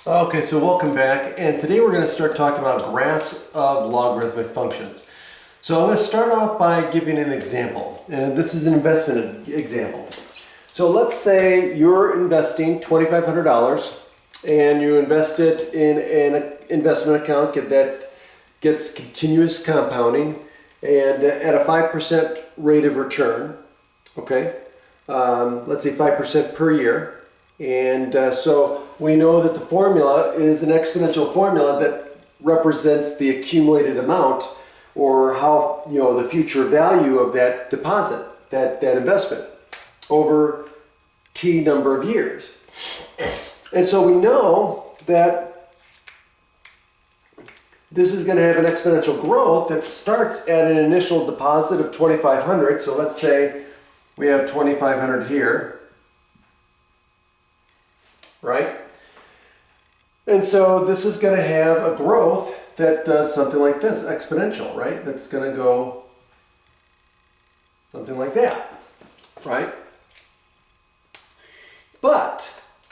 Okay, so welcome back, and today we're going to start talking about graphs of logarithmic functions. So I'm going to start off by giving an example, and this is an investment example. So let's say you're investing $2,500 and you invest it in an investment account that gets continuous compounding and at a 5% rate of return, okay? Let's say 5% per year. And so we know that the formula is an exponential formula that represents the accumulated amount, or how, the future value of that deposit, that investment over T number of years. And so we know that this is going to have an exponential growth that starts at an initial deposit of 2,500. So let's say we have 2,500 here. Right? And so this is going to have a growth that does something like this, exponential, right? That's going to go something like that, right?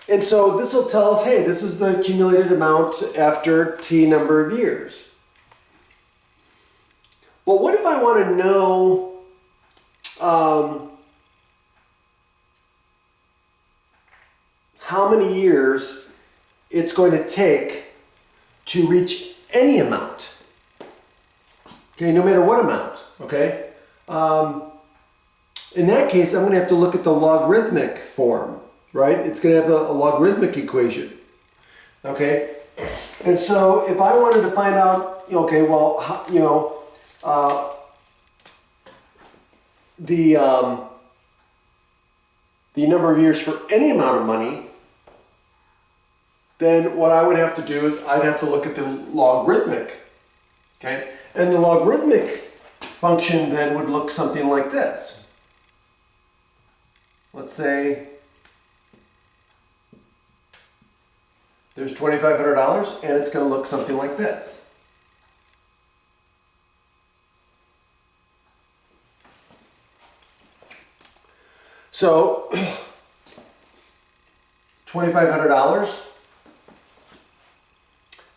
And so this will tell us, hey, this is the accumulated amount after T number of years. Well, what if I want to know how many years it's going to take to reach any amount? Okay, no matter what amount, okay? In that case, I'm going to have to look at the logarithmic form, right? It's going to have a logarithmic equation, okay? And so if I wanted to find out, okay, well, the number of years for any amount of money, then what I would have to do is I'd have to look at the logarithmic, okay? And the logarithmic function then would look something like this. Let's say there's $2,500 and it's going to look something like this. So $2,500.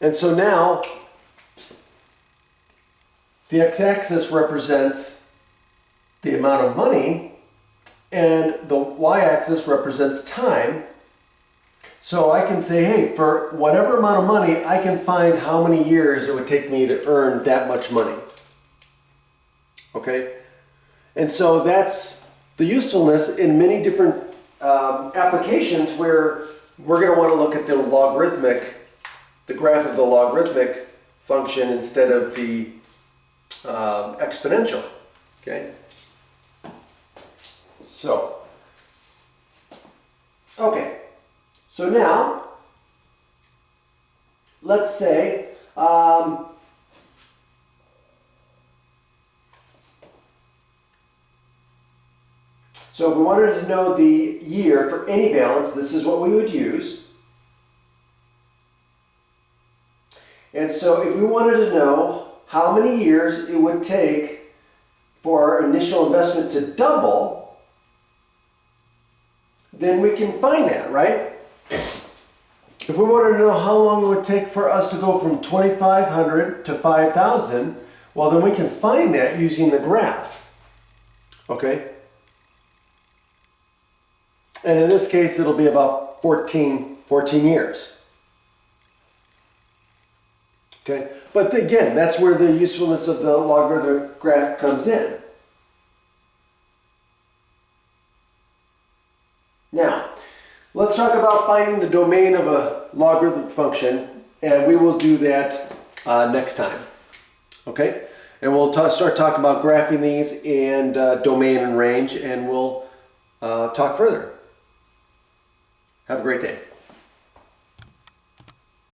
And so now the x-axis represents the amount of money and the y-axis represents time. So I can say, hey, for whatever amount of money, I can find how many years it would take me to earn that much money. Okay? And so that's the usefulness in many different applications where we're going to want to look at the graph of the logarithmic function instead of the exponential. Okay? So, okay. So now, let's say so if we wanted to know the year for any balance, this is what we would use. And so if we wanted to know how many years it would take for our initial investment to double, then we can find that, right? If we wanted to know how long it would take for us to go from 2,500 to 5,000, well, then we can find that using the graph. Okay? And in this case, it'll be about 14 years. Okay? But again, that's where the usefulness of the logarithmic graph comes in. Now, let's talk about finding the domain of a logarithmic function, and we will do that next time. Okay? And we'll start talking about graphing these and domain and range, and we'll talk further. Have a great day.